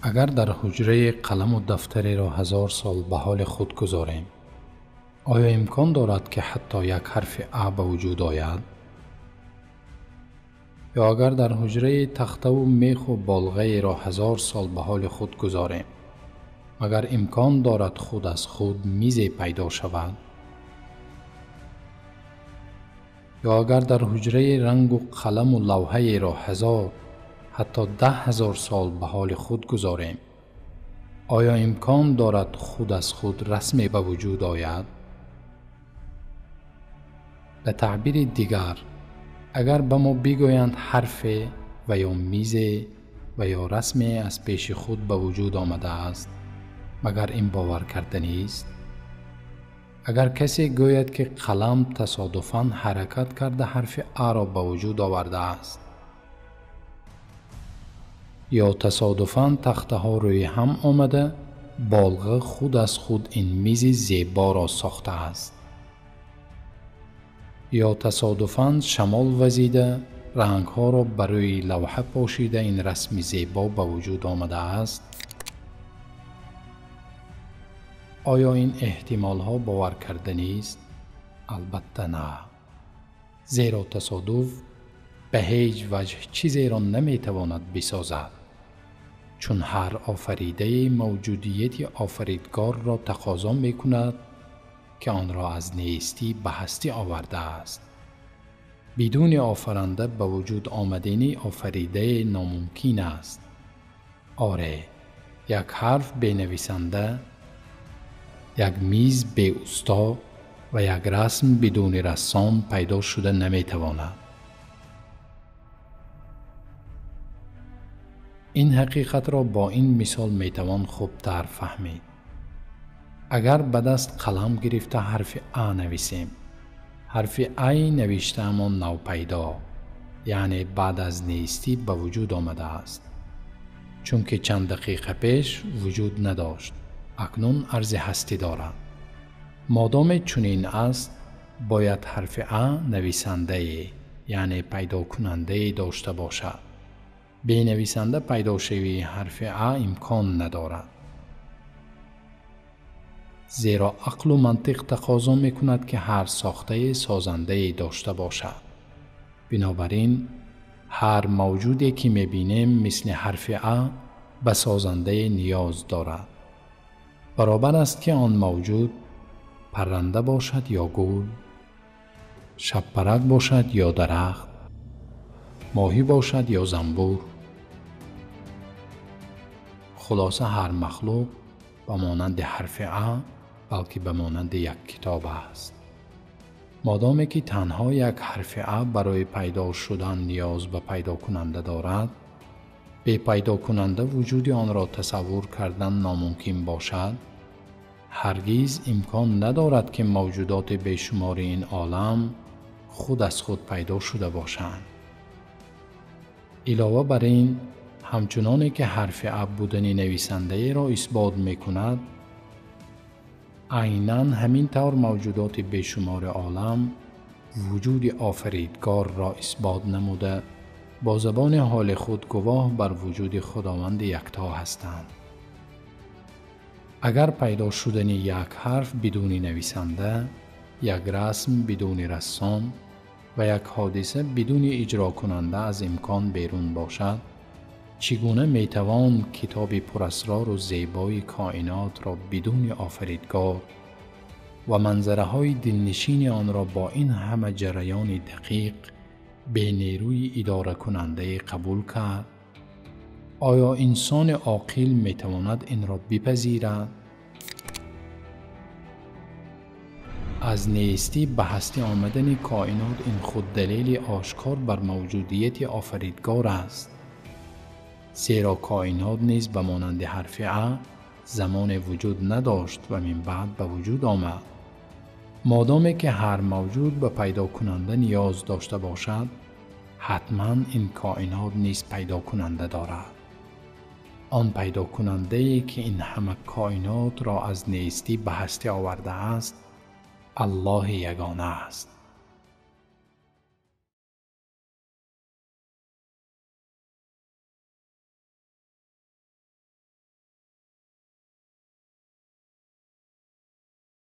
اگر در حجره قلم و دفتری را 1000 سال به حال خود گذاریم، آیا امکان دارد که حتی یک حرف ا به وجود آید؟ یا اگر در حجره تخته و میخ و بالغه را 1000 سال به حال خود گذاریم، مگر امکان دارد خود از خود میزی پیدا شود؟ یا اگر در حجره رنگ و قلم و لوحه را 1000 حتی 10,000 سال به حال خود گذاریم، آیا امکان دارد خود از خود رسمی به وجود آید؟ به تعبیر دیگر، اگر به ما بگویند حرف و یا میز و یا رسمی از پیش خود به وجود آمده است، مگر این باور کردنی است؟ اگر کسی گوید که قلم تصادفاً حرکت کرده حرف ا را به وجود آورده است، یا تصادفاً تخته ها روی هم آمده بالغ خود از خود این میز زیبا را ساخته است، یا تصادفاً شمال وزیده رنگ ها را بر روی لوحه پاشیده این رسم زیبا به وجود آمده است، آیا این احتمال ها باور کردنی است؟ البته نه، زیرا تصادف به هیچ وجه چیزی را نمی تواند بسازد، چون هر آفریده موجودیت آفریدگار را تقاضا می کند که آن را از نیستی به هستی آورده است. بدون آفرنده به وجود آمدن آفریده ناممکن است. آره، یک حرف بی نویسنده، یک میز بی استا و یک رسم بدون رسام پیدا شده نمی تواند. این حقیقت را با این مثال می توان خوبتر فهمید. اگر به دست قلم گرفته حرف ا نویسیم، حرف ای نوشته اما نوپیدا، یعنی بعد از نیستی به وجود آمده است، چون که چند دقیقه پیش وجود نداشت، اکنون عرض هستی دارد. مادام چنین است، باید حرف ا نویسنده، یعنی پیدا کننده داشته باشد. بی نویسنده پیدا شوی حرف ا امکان ندارد، زیرا عقل و منطق تقاضا می کند که هر ساخته سازنده داشته باشد. بنابراین هر موجودی که می بینیم مثل حرف ا به سازنده نیاز دارد. برابر است که آن موجود پرنده باشد یا گل، شب پرک باشد یا درخت، ماهی باشد یا زنبور. خلاصه هر مخلوق به مانند حرف ا بلکه به مانند یک کتاب است. مادامی که تنها یک حرف ا برای پیدا شدن نیاز به پیدا کننده دارد، بی پیدا کننده وجود آن را تصور کردن ناممکن باشد، هرگز امکان ندارد که موجودات بیشمار این عالم خود از خود پیدا شده باشند. علاوه بر این، همچنانی که حرف ا بودن نویسنده را اثبات می کند، عیناً همین طور موجودات بیشمار عالم وجود آفریدگار را اثبات نموده با زبان حال خود گواه بر وجود خداوند یکتا هستند. اگر پیدا شدن یک حرف بدون نویسنده، یک رسم بدون رسام و یک حادثه بدون اجرا کننده از امکان بیرون باشد، چگونه می توان کتاب پراسرار و زیبای کائنات را بدون آفریدگار و منظره های دلنشین آن را با این همه جریان دقیق به نیروی اداره کننده قبول کرد؟ آیا انسان عاقل می تواند این را بپذیرد؟ از نیستی به هستی آمدن کائنات این خود دلیل آشکار بر موجودیت آفریدگار است، زیرا کائنات نیز به مانند حرف ا زمان وجود نداشت و من بعد به وجود آمد. مادامی که هر موجود به پیدا کننده نیاز داشته باشد، حتما این کائنات نیز پیدا کننده دارد. آن پیدا کننده ای که این همه کائنات را از نیستی به هستی آورده است، الله یگانه است.